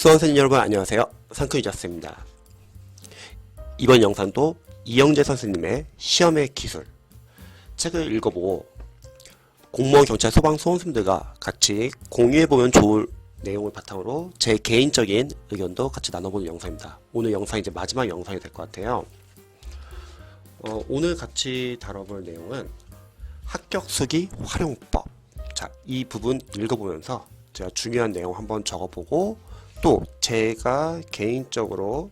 수험생 여러분 안녕하세요. 상크이자스입니다. 이번 영상도 이영재 선생님의 시험의 기술 책을 읽어보고 공무원, 경찰, 소방, 수험생들과 같이 공유해보면 좋을 내용을 바탕으로 제 개인적인 의견도 같이 나눠보는 영상입니다. 오늘 영상이 이제 마지막 영상이 될 것 같아요. 오늘 같이 다뤄볼 내용은 합격수기 활용법. 자, 이 부분 읽어보면서 제가 중요한 내용 한번 적어보고 또 제가 개인적으로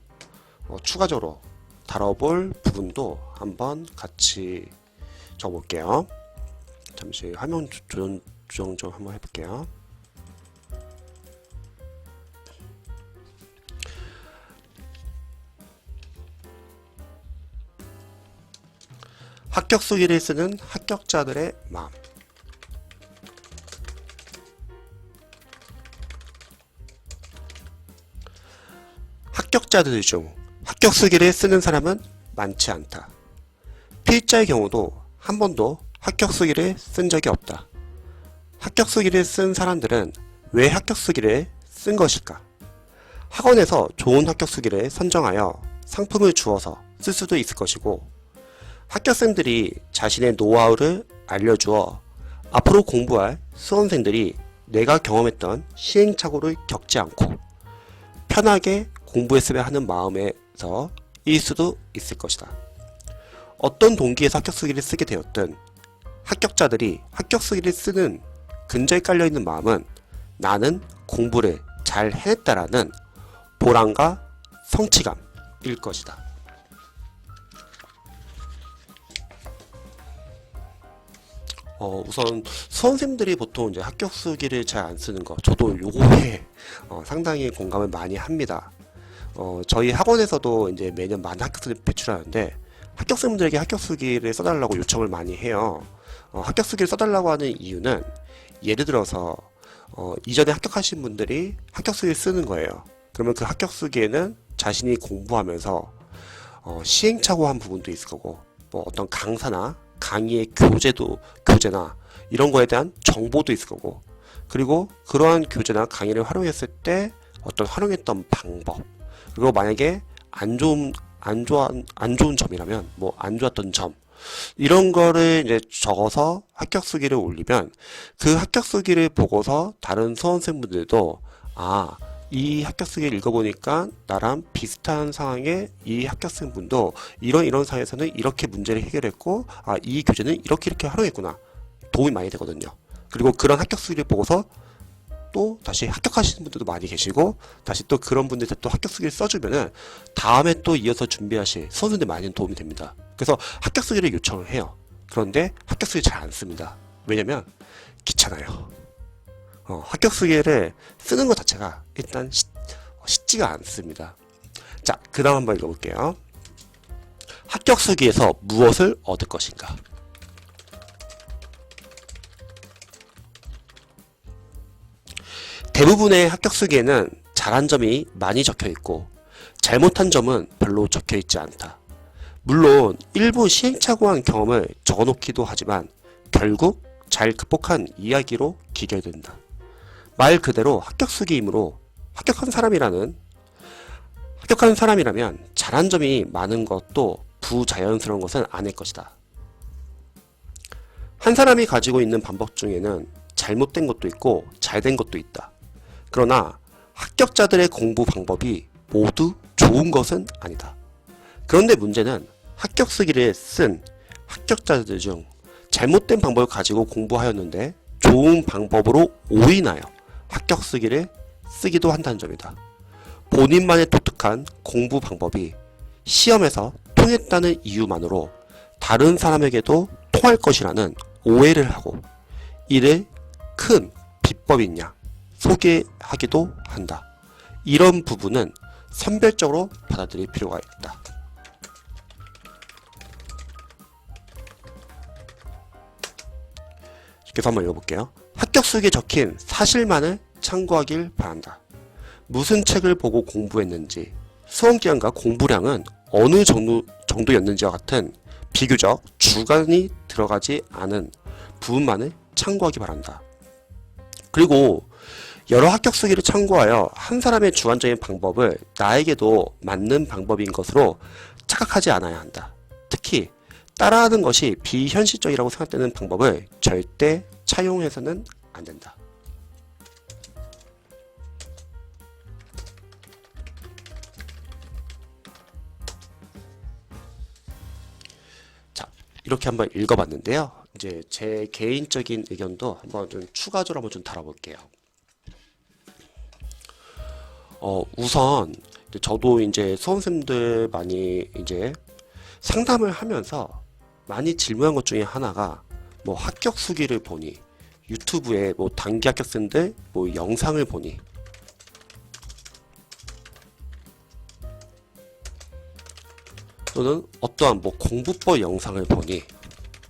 추가적으로 다뤄볼 부분도 한번 같이 적어볼게요. 잠시 화면 조정 좀 한번 해볼게요. 합격수기를 쓰는 합격자들의 마음. 합격자들 중 합격수기를 쓰는 사람은 많지 않다. 필자의 경우도 한 번도 합격수기를 쓴 적이 없다. 합격수기를 쓴 사람들은 왜 합격수기를 쓴 것일까? 학원에서 좋은 합격수기를 선정하여 상품을 주어서 쓸 수도 있을 것이고, 학교생들이 자신의 노하우를 알려주어 앞으로 공부할 수험생들이 내가 경험했던 시행착오를 겪지 않고 편하게 공부했으면 하는 마음에서 일 수도 있을 것이다. 어떤 동기에서 합격수기를 쓰게 되었든 합격자들이 합격수기를 쓰는 근저에 깔려있는 마음은 나는 공부를 잘 해냈다라는 보람과 성취감일 것이다. 우선 수험생들이 보통 이제 합격수기를 잘 안 쓰는 거, 저도 요거에 상당히 공감을 많이 합니다. 저희 학원에서도 이제 매년 많은 합격수기를 배출하는데 합격생분들에게 합격수기를 써달라고 요청을 많이 해요. 합격수기를 써달라고 하는 이유는 예를 들어서 이전에 합격하신 분들이 합격수기를 쓰는 거예요. 그러면 그 합격수기에는 자신이 공부하면서 시행착오한 부분도 있을 거고, 뭐 어떤 강사나 강의의 교재나 이런 거에 대한 정보도 있을 거고, 그리고 그러한 교재나 강의를 활용했을 때 어떤 활용했던 방법, 그리고 만약에 안 좋은 점이라면 뭐 안 좋았던 점, 이런 거를 이제 적어서 합격수기를 올리면 그 합격수기를 보고서 다른 수험생분들도 이 합격수기를 읽어보니까 나랑 비슷한 상황에 이 학교생분도 이런 상황에서는 이렇게 문제를 해결했고, 이 교재는 이렇게 활용했구나. 도움이 많이 되거든요. 그리고 그런 합격수기를 보고서 또 다시 합격하시는 분들도 많이 계시고, 다시 또 그런 분들한테 또 합격수기를 써주면은 다음에 또 이어서 준비하실 수험생들 많이 도움이 됩니다. 그래서 합격수기를 요청을 해요. 그런데 합격수기 잘 안 씁니다. 왜냐면 귀찮아요. 합격수기를 쓰는 것 자체가 일단 쉽지가 않습니다. 자, 그 다음 한번 읽어볼게요. 합격수기에서 무엇을 얻을 것인가? 대부분의 합격수기에는 잘한 점이 많이 적혀있고 잘못한 점은 별로 적혀있지 않다. 물론 일부 시행착오한 경험을 적어놓기도 하지만 결국 잘 극복한 이야기로 기결된다. 말 그대로 합격수기이므로 합격한 사람이라면 잘한 점이 많은 것도 부자연스러운 것은 아닐 것이다. 한 사람이 가지고 있는 방법 중에는 잘못된 것도 있고 잘된 것도 있다. 그러나 합격자들의 공부 방법이 모두 좋은 것은 아니다. 그런데 문제는 합격수기를 쓴 합격자들 중 잘못된 방법을 가지고 공부하였는데 좋은 방법으로 오인하여 합격수기를 쓰기도 한다는 점이다. 본인만의 독특한 공부 방법이 시험에서 통했다는 이유만으로 다른 사람에게도 통할 것이라는 오해를 하고 이를 큰 비법인 양 소개하기도 한다. 이런 부분은 선별적으로 받아들일 필요가 있다. 그래서 한번 읽어볼게요. 합격수기에 적힌 사실만을 참고하길 바란다. 무슨 책을 보고 공부했는지, 수험기간과 공부량은 어느 정도였는지와 같은 비교적 주관이 들어가지 않은 부분만을 참고하기 바란다. 그리고 여러 합격 수기를 참고하여 한 사람의 주관적인 방법을 나에게도 맞는 방법인 것으로 착각하지 않아야 한다. 특히 따라하는 것이 비현실적이라고 생각되는 방법을 절대 차용해서는 안 된다. 자, 이렇게 한번 읽어봤는데요. 이제 제 개인적인 의견도 한번 좀 추가적으로 한번 좀 달아볼게요. 우선 저도 이제 수험생들 많이 이제 상담을 하면서 많이 질문한 것 중에 하나가 뭐 합격 수기를 보니 유튜브에 뭐 단기 합격생들 뭐 영상을 보니 또는 어떠한 뭐 공부법 영상을 보니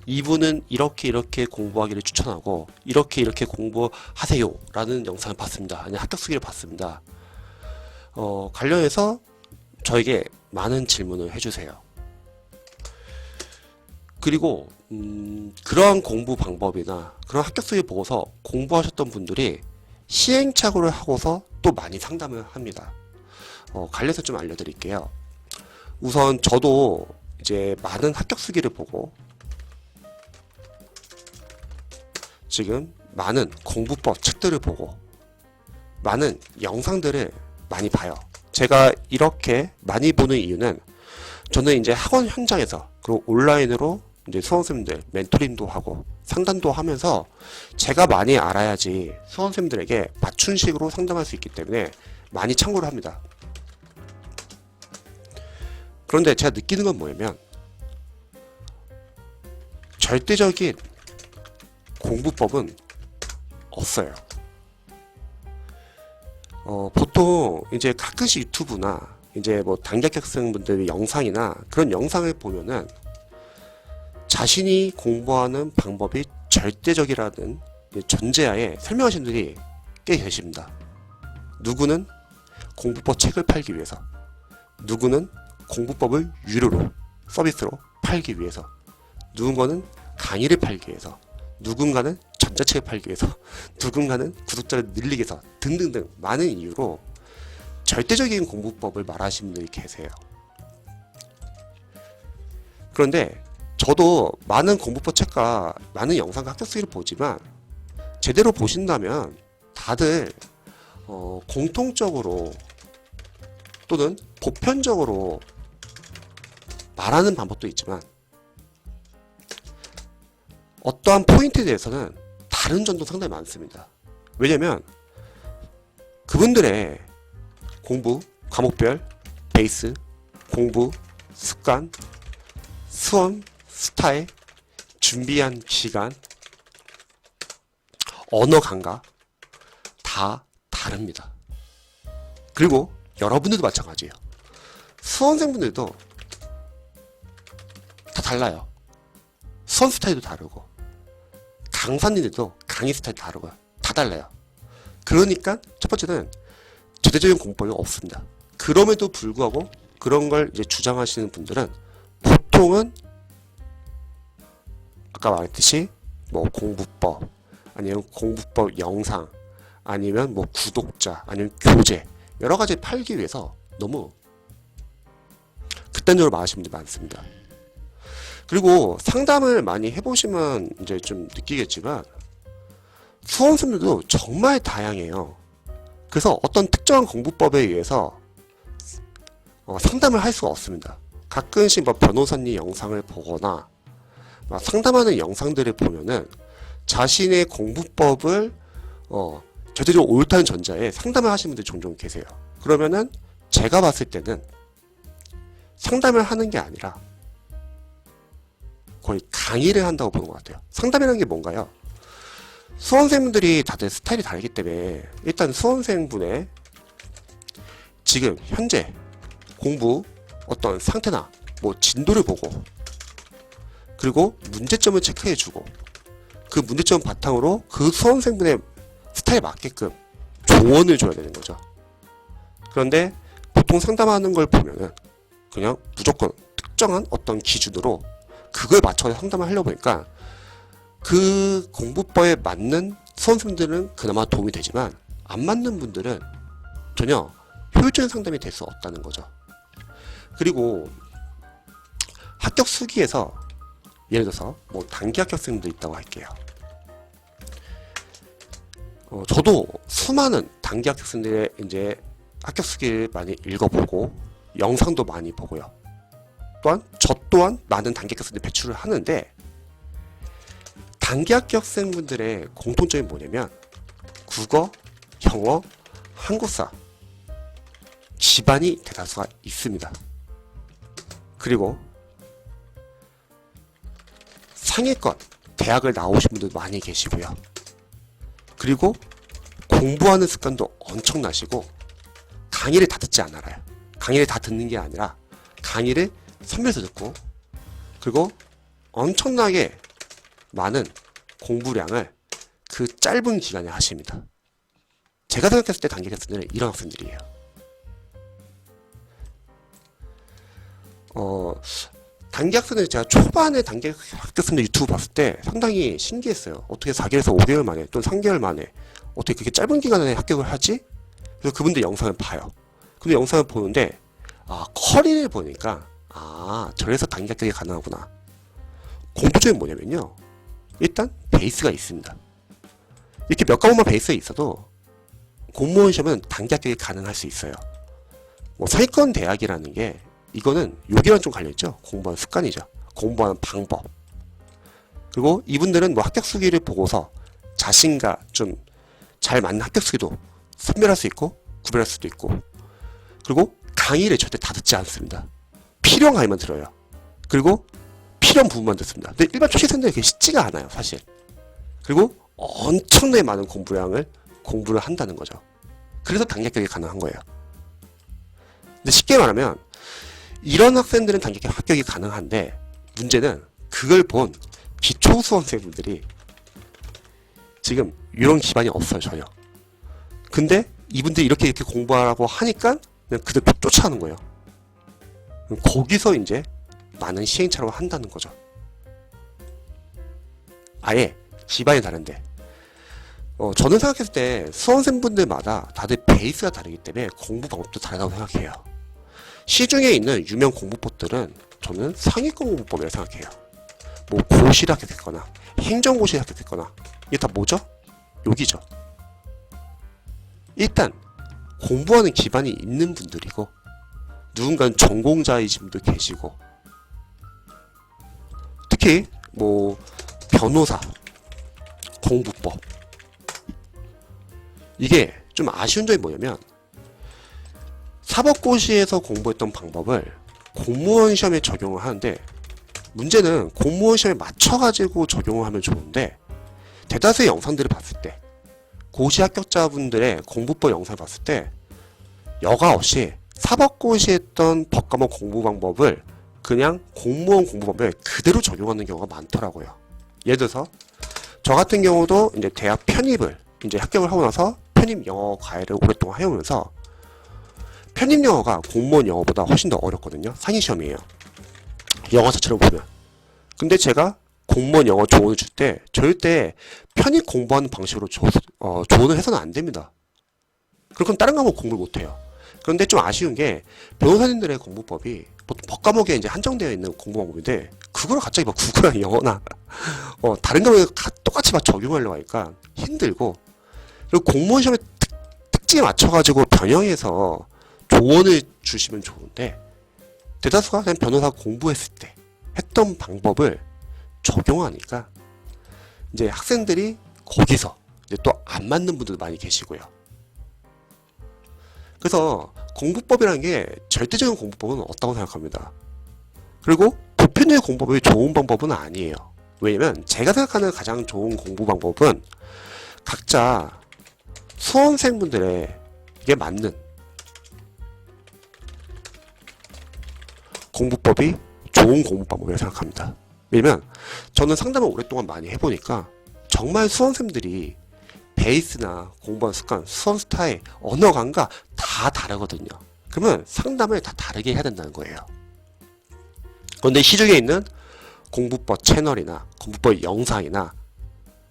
이분은 이렇게 공부하기를 추천하고 이렇게 공부하세요 라는 영상을 봤습니다. 아니 합격 수기를 봤습니다. 관련해서 저에게 많은 질문을 해주세요. 그리고 그러한 공부 방법이나 그런 합격 수기 보고서 공부하셨던 분들이 시행착오를 하고서 또 많이 상담을 합니다. 관련해서 좀 알려드릴게요. 우선 저도 이제 많은 합격 수기를 보고 지금 많은 공부법 책들을 보고 많은 영상들을 많이 봐요. 제가 이렇게 많이 보는 이유는 저는 이제 학원 현장에서 그리고 온라인으로 이제 수험생들 멘토링도 하고 상담도 하면서 제가 많이 알아야지 수험생들에게 맞춤식으로 상담할 수 있기 때문에 많이 참고를 합니다. 그런데 제가 느끼는 건 뭐냐면 절대적인 공부법은 없어요. 보통 이제 가끔씩 유튜브나 이제 뭐 단기 합격생분들의 영상이나 그런 영상을 보면은 자신이 공부하는 방법이 절대적이라는 전제하에 설명하신 분들이 꽤 계십니다. 누구는 공부법 책을 팔기 위해서, 누구는 공부법을 유료로 서비스로 팔기 위해서, 누군가는 강의를 팔기 위해서, 누군가는 전자책을 팔기 위해서, 누군가는 구독자를 늘리기 위해서 등등등 많은 이유로 절대적인 공부법을 말하시는 분들이 계세요. 그런데 저도 많은 공부법 책과 많은 영상과 합격 수기를 보지만 제대로 보신다면 다들 공통적으로 또는 보편적으로 말하는 방법도 있지만 어떠한 포인트에 대해서는 다른 점도 상당히 많습니다. 왜냐면 그분들의 공부, 과목별, 베이스, 공부, 습관, 수험, 스타일, 준비한 기간, 언어 감각 다 다릅니다. 그리고 여러분들도 마찬가지예요. 수험생분들도 다 달라요. 수험 스타일도 다르고 강사님들도 강의 스타일도 다르고요. 다 달라요. 그러니까 첫 번째는 제대적인 공부법이 없습니다. 그럼에도 불구하고 그런 걸 이제 주장하시는 분들은 보통은 아까 말했듯이 뭐 공부법 아니면 공부법 영상 아니면 뭐 구독자 아니면 교재 여러 가지 팔기 위해서 너무 극단적으로 말하시는 분들이 많습니다. 그리고 상담을 많이 해보시면 이제 좀 느끼겠지만 수험생들도 정말 다양해요. 그래서 어떤 특정한 공부법에 의해서 상담을 할 수가 없습니다. 가끔씩 뭐 변호사님 영상을 보거나 상담하는 영상들을 보면은 자신의 공부법을 절대적으로 옳다는 전자에 상담을 하시는 분들이 종종 계세요. 그러면은 제가 봤을 때는 상담을 하는 게 아니라 거의 강의를 한다고 보는 것 같아요. 상담이라는 게 뭔가요? 수험생분들이 다들 스타일이 다르기 때문에 일단 수험생분의 지금 현재 공부 어떤 상태나 뭐 진도를 보고 그리고 문제점을 체크해주고 그 문제점 바탕으로 그 수험생분의 스타일에 맞게끔 조언을 줘야 되는 거죠. 그런데 보통 상담하는 걸 보면은 그냥 무조건 특정한 어떤 기준으로 그걸 맞춰서 상담을 하려고 보니까 그 공부법에 맞는 수험생들은 그나마 도움이 되지만 안 맞는 분들은 전혀 효율적인 상담이 될 수 없다는 거죠. 그리고 합격 수기에서 예를 들어서 뭐 단기 합격생도 있다고 할게요. 저도 수많은 단기 합격생들의 이제 합격 수기를 많이 읽어보고 영상도 많이 보고요. 또한 저 또한 많은 단기 합격생들 배출을 하는데, 단기 합격생분들의 공통점이 뭐냐면 국어, 영어, 한국사 기반이 대다수가 있습니다. 그리고 상위권 대학을 나오신 분들 많이 계시고요. 그리고 공부하는 습관도 엄청나시고 강의를 다 듣지 않아요. 강의를 다 듣는 게 아니라 강의를 선별해서 듣고, 그리고 엄청나게 많은 공부량을 그 짧은 기간에 하십니다. 제가 생각했을 때 단기 학생들은 이런 학생들이에요. 단기 학생들, 제가 초반에 단기 학생들 유튜브 봤을 때 상당히 신기했어요. 어떻게 4개월에서 5개월 만에 또는 3개월 만에 어떻게 그렇게 짧은 기간에 합격을 하지? 그래서 그분들 영상을 봐요. 근데 영상을 보는데 커리를 보니까 저래서 단기 합격이 가능하구나. 공통점이 뭐냐면요, 일단 베이스가 있습니다. 이렇게 몇 과목만 베이스에 있어도 공무원 시험은 단기 합격이 가능할 수 있어요. 뭐 상위권 대학이라는 게 이거는 여기랑 좀 갈려있죠. 공부하는 습관이죠. 공부하는 방법. 그리고 이분들은 뭐 합격 수기를 보고서 자신과 좀 잘 맞는 합격 수기도 선별할 수 있고 구별할 수도 있고, 그리고 강의를 절대 다 듣지 않습니다. 필요한 강의만 들어요. 그리고 필요한 부분만 듣습니다. 근데 일반 초시생들은 그게 쉽지가 않아요, 사실. 그리고 엄청나게 많은 공부를 한다는 거죠. 그래서 단기 합격이 가능한 거예요. 근데 쉽게 말하면 이런 학생들은 단기 합격이 가능한데, 문제는 그걸 본 기초 수험생분들이 지금 이런 기반이 없어요, 전혀. 근데 이분들이 이렇게 공부하라고 하니까 그냥 그들 쫓아가는 거예요. 거기서 이제 많은 시행착오를 한다는 거죠. 아예 기반이 다른데, 저는 생각했을 때 수험생분들마다 다들 베이스가 다르기 때문에 공부 방법도 다르다고 생각해요. 시중에 있는 유명 공부법들은 저는 상위권 공부법이라고 생각해요. 뭐 고시를 합격했거나 행정고시를 합격했거나, 이게 다 뭐죠? 여기죠. 일단 공부하는 기반이 있는 분들이고, 누군가는 전공자이신 분도 계시고, 특히 뭐 변호사 공부법, 이게 좀 아쉬운 점이 뭐냐면 사법고시에서 공부했던 방법을 공무원 시험에 적용을 하는데, 문제는 공무원 시험에 맞춰가지고 적용을 하면 좋은데, 대다수의 영상들을 봤을 때, 고시 합격자분들의 공부법 영상을 봤을 때 여과 없이 사법고시 했던 법과목 공부 방법을 그냥 공무원 공부 방법에 그대로 적용하는 경우가 많더라고요. 예를 들어서 저 같은 경우도 이제 대학 편입을 이제 합격을 하고 나서 편입 영어 과외를 오랫동안 해오면서, 편입 영어가 공무원 영어보다 훨씬 더 어렵거든요. 상위 시험이에요, 영어 자체로 보면. 근데 제가 공무원 영어 조언을 줄 때 절대 편입 공부하는 방식으로 조언을 해서는 안 됩니다. 그럼 다른 과목 공부를 못해요. 그런데 좀 아쉬운 게 변호사님들의 공부법이 보통 법과목에 이제 한정되어 있는 공부 방법인데, 그걸 갑자기 막 국어나 영어나 다른 과목에 똑같이 막 적용하려고 하니까 힘들고, 그리고 공무원 시험에 특징에 맞춰가지고 변형해서 조언을 주시면 좋은데, 대다수가 그냥 변호사 공부했을 때 했던 방법을 적용하니까 이제 학생들이 거기서 이제 또 안 맞는 분들도 많이 계시고요. 그래서 공부법이라는 게 절대적인 공부법은 없다고 생각합니다. 그리고 보편적인 공부법이 좋은 방법은 아니에요. 왜냐면 제가 생각하는 가장 좋은 공부 방법은 각자 수험생분들에게 맞는 공부법이 좋은 공부 방법이라고 생각합니다. 왜냐면 저는 상담을 오랫동안 많이 해보니까 정말 수험생들이 베이스나 공부하는 습관, 수험 스타일, 언어 감각 다 다르거든요. 그러면 상담을 다 다르게 해야 된다는 거예요. 그런데 시중에 있는 공부법 채널이나 공부법 영상이나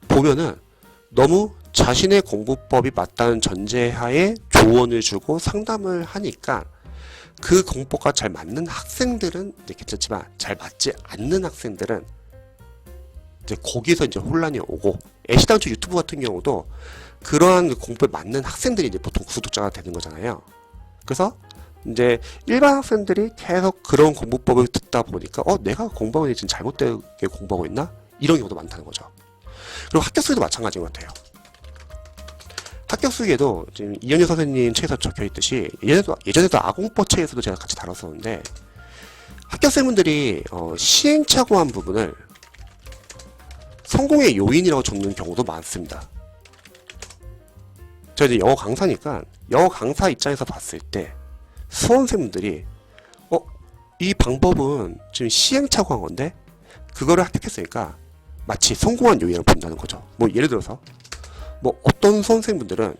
보면은 너무 자신의 공부법이 맞다는 전제하에 조언을 주고 상담을 하니까 그 공부법과 잘 맞는 학생들은 이제 괜찮지만 잘 맞지 않는 학생들은 이제 거기서 이제 혼란이 오고, 애시당초 유튜브 같은 경우도 그러한 공부에 맞는 학생들이 이제 보통 구독자가 되는 거잖아요. 그래서 이제 일반 학생들이 계속 그런 공부법을 듣다 보니까 내가 공부하고 있는데 지금 잘못되게 공부하고 있나? 이런 경우도 많다는 거죠. 그리고 합격수기도 마찬가지인 것 같아요. 합격수기에도 지금 이현유 선생님 책에서 적혀있듯이 예전에도 아공법 책에서도 제가 같이 다뤘었는데, 합격생분들이 시행착오한 부분을 성공의 요인이라고 적는 경우도 많습니다. 제가 이제 영어 강사니까 영어 강사 입장에서 봤을 때 수험생분들이 이 방법은 지금 시행착오한 건데 그거를 합격했으니까 마치 성공한 요인을 본다는 거죠. 뭐 예를 들어서 뭐 어떤 수험생분들은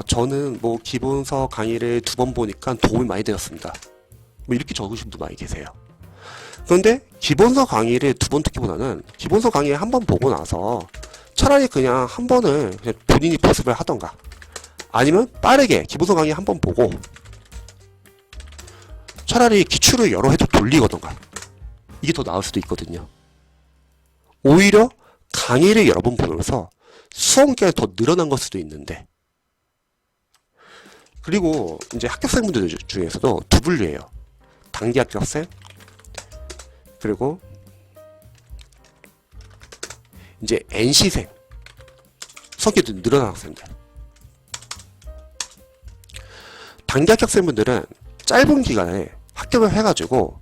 저는 뭐 기본서 강의를 2번 보니까 도움이 많이 되었습니다. 뭐 이렇게 적으신 분도 많이 계세요. 그런데 기본서 강의를 2번 듣기보다는 기본서 강의 한 번 보고 나서 차라리 그냥 한 번을 그냥 본인이 복습을 하던가, 아니면 빠르게 기본서 강의 한 번 보고 차라리 기출을 여러 회도 돌리거든가, 이게 더 나을 수도 있거든요. 오히려 강의를 여러 번 보면서 수험 기간이 더 늘어난 걸 수도 있는데, 그리고 이제 합격생분들 중에서도 두 분류예요. 단기 합격생, 그리고 이제 NC생, 성격이 늘어난 학생들. 단기 합격생분들은 짧은 기간에 합격을 해가지고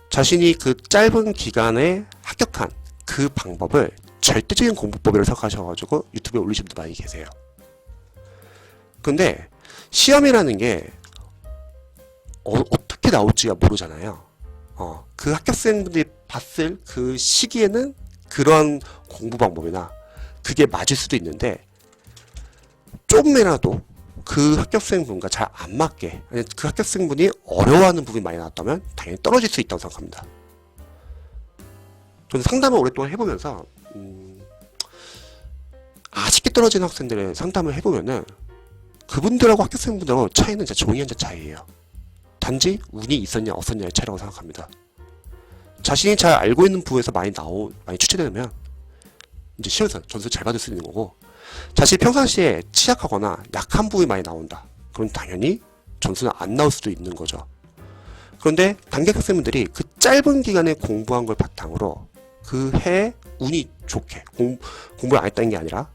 자신이 그 짧은 기간에 합격한 그 방법을 절대적인 공부법이라고 생각하셔가지고 유튜브에 올리신 분도 많이 계세요. 근데 시험이라는 게 어떻게 나올지가 모르잖아요. 그 합격생분들이 봤을 그 시기에는 그런 공부 방법이나 그게 맞을 수도 있는데, 조금이라도 그 합격생분과 잘 안 맞게, 아니 그 학생분이 어려워하는 부분이 많이 나왔다면 당연히 떨어질 수 있다고 생각합니다. 저는 상담을 오랫동안 해보면서 아쉽게 떨어진 학생들의 상담을 해보면은 그분들하고 합격생분들하고 차이는 진짜 종이 한 자 차이예요. 단지 운이 있었냐 없었냐의 차이라고 생각합니다. 자신이 잘 알고 있는 부분에서 많이 출제되면 이제 시험에서 점수 잘 받을 수 있는 거고, 자신이 평상시에 취약하거나 약한 부분이 많이 나온다, 그럼 당연히 점수는 안 나올 수도 있는 거죠. 그런데 단기 학생분들이 그 짧은 기간에 공부한 걸 바탕으로 그 해 운이 좋게 공부를 안 했다는 게 아니라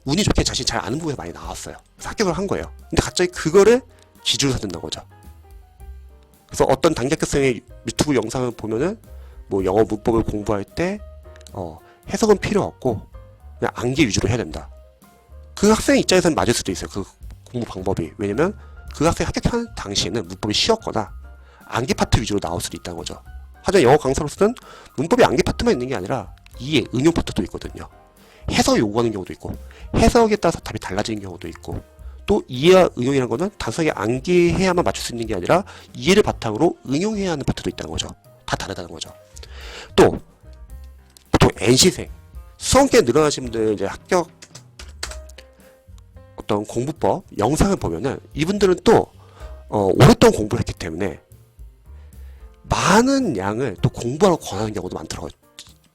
운이 좋게 자신이 잘 아는 부분에서 많이 나왔어요. 그래서 합격을 한 거예요. 근데 갑자기 그거를 기준으로 삼는다는 거죠. 그래서 어떤 단기 합격생의 유튜브 영상을 보면은 뭐 영어 문법을 공부할 때 해석은 필요 없고 그냥 암기 위주로 해야 된다. 그 학생 입장에서는 맞을 수도 있어요. 그 공부 방법이. 왜냐면 그 학생이 합격하는 당시에는 문법이 쉬웠거나 암기 파트 위주로 나올 수도 있다는 거죠. 하지만 영어 강사로서는 문법이 암기 파트만 있는 게 아니라 이해, 응용 파트도 있거든요. 해석 요구하는 경우도 있고, 해석에 따라서 답이 달라지는 경우도 있고, 또 이해와 응용이라는 거는 단순하게 암기해야만 맞출 수 있는 게 아니라 이해를 바탕으로 응용해야 하는 파트도 있다는 거죠. 다 다르다는 거죠. 또 보통 NC생, 수험기간 늘어나신 분들 이제 합격 어떤 공부법 영상을 보면은 이분들은 또 오랫동안 공부를 했기 때문에 많은 양을 또 공부하라고 권하는 경우도 많더라고요.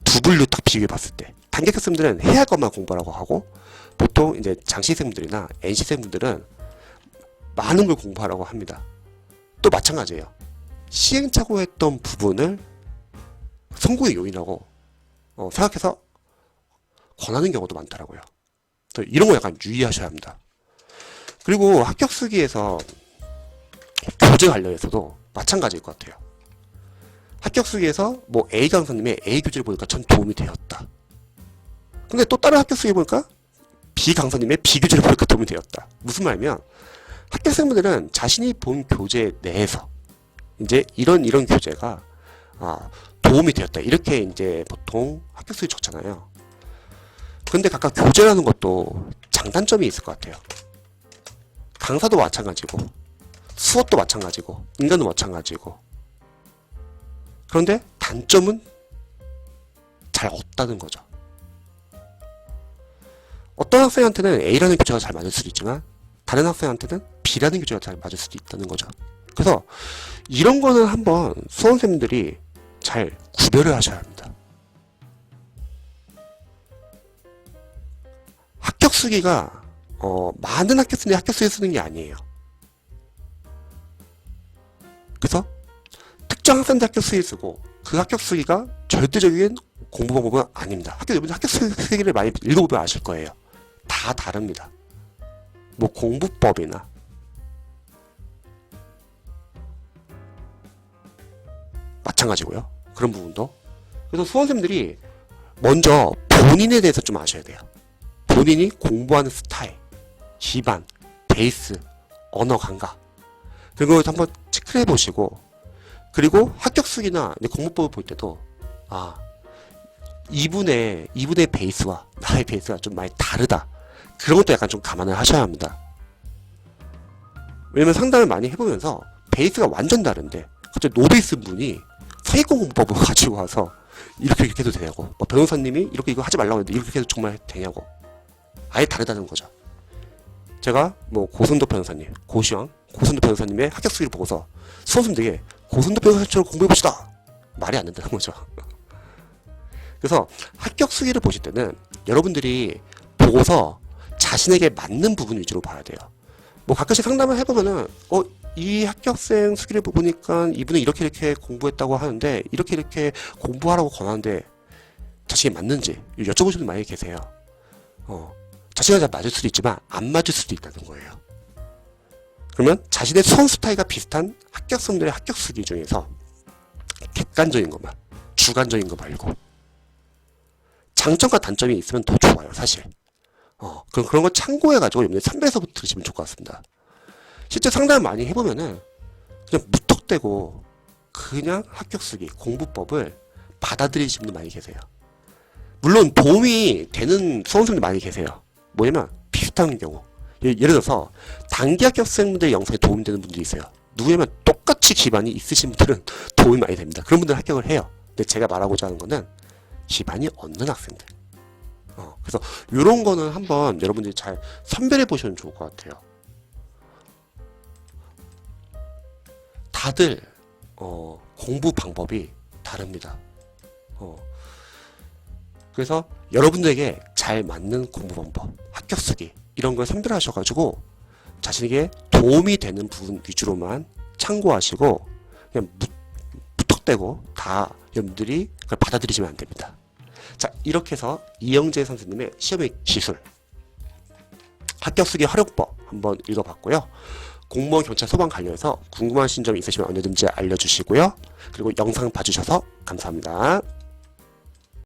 두 분류 딱 비교해 봤을 때 단기 학생들은 해야 할 것만 공부하라고 하고, 보통 이제 장시생분들이나 NC생분들은 많은 걸 공부하라고 합니다. 또 마찬가지예요. 시행착오했던 부분을 성공의 요인이라고 생각해서 권하는 경우도 많더라고요. 이런 거 약간 유의하셔야 합니다. 그리고 합격수기에서 교재 관련해서도 마찬가지일 것 같아요. 합격수기에서 뭐 A 강사님의 A 교재를 보니까 전 도움이 되었다. 근데 또 다른 합격수기 보니까 B 강사님의 B 교재를 보니까 도움이 되었다. 무슨 말이냐면 합격생분들은 자신이 본 교재 내에서 이제 이런 교재가 도움이 되었다, 이렇게 이제 보통 합격수기 적잖아요. 근데 각각 교재라는 것도 장단점이 있을 것 같아요. 강사도 마찬가지고 수업도 마찬가지고 인간도 마찬가지고, 그런데 단점은 잘 없다는 거죠. 어떤 학생한테는 A라는 교재가 잘 맞을 수도 있지만 다른 학생한테는 B라는 교재가 잘 맞을 수도 있다는 거죠. 그래서 이런 거는 한번 수험생들이 잘 구별을 하셔야 합니다. 합격수기가 많은 학교생들이 합격수기 쓰는 게 아니에요. 그래서 특정 학생들 합격수기 쓰고 그 합격수기가 절대적인 공부 방법은 아닙니다. 여러분들 합격수기를 많이 읽어보면 아실 거예요. 다 다릅니다. 뭐 공부법이나 마찬가지고요. 그런 부분도. 그래서 수험생들이 먼저 본인에 대해서 좀 아셔야 돼요. 본인이 공부하는 스타일, 기반, 베이스, 언어 감각 그런 걸 한번 체크를 해보시고 그리고 합격수기나 공부법을 볼 때도 이분의 베이스와 나의 베이스가 좀 많이 다르다. 그런 것도 약간 좀 감안을 하셔야 합니다. 왜냐면 상담을 많이 해보면서 베이스가 완전 다른데 갑자기 노베이스 분이 서희권 공부법을 가지고 와서 이렇게 해도 되냐고 변호사님이 이렇게 이거 하지 말라고 했는데 이렇게 해도 정말 되냐고 아예 다르다는 거죠. 제가 고선도 변호사님, 고선도 변호사님의 합격수기를 보고서 수험생들에게 고선도 변호사처럼 공부해봅시다! 말이 안 된다는 거죠. 그래서 합격수기를 보실 때는 여러분들이 보고서 자신에게 맞는 부분 위주로 봐야 돼요. 가끔씩 상담을 해보면은 이 합격생 수기를 보니까 이분은 이렇게 공부했다고 하는데 이렇게 공부하라고 권하는데 자신이 맞는지 여쭤보시는 분이 많이 계세요. 자신과 잘 맞을 수도 있지만 안 맞을 수도 있다는 거예요. 그러면 자신의 수험 스타일과 비슷한 합격생들의 합격수기 중에서 객관적인 것만, 주관적인 거 말고 장점과 단점이 있으면 더 좋아요, 사실. 그럼 그런 거 참고해가지고 여러분들 선배에서부터 들으시면 좋을 것 같습니다. 실제 상담을 많이 해보면은 그냥 무턱대고 그냥 합격수기, 공부법을 받아들이시는 분들 많이 계세요. 물론 도움이 되는 수험생들 많이 계세요. 뭐냐면 비슷한 경우. 예를 들어서 단기 합격생분들 영상에 도움이 되는 분들이 있어요. 누구냐면 똑같이 기반이 있으신 분들은 도움이 많이 됩니다. 그런 분들은 합격을 해요. 근데 제가 말하고자 하는 거는 기반이 없는 학생들. 그래서 이런 거는 한번 여러분들이 잘 선별해 보시면 좋을 것 같아요. 다들 공부 방법이 다릅니다. 그래서 여러분들에게 잘 맞는 공부 방법, 합격수기 이런 걸 선별하셔가지고 자신에게 도움이 되는 부분 위주로만 참고하시고 그냥 무턱대고 다 여러분들이 그걸 받아들이시면 안 됩니다. 자, 이렇게 해서 이영재 선생님의 시험의 기술 합격수기 활용법 한번 읽어봤고요. 공무원, 경찰, 소방 관련해서 궁금하신 점이 있으시면 언제든지 알려주시고요. 그리고 영상 봐주셔서 감사합니다.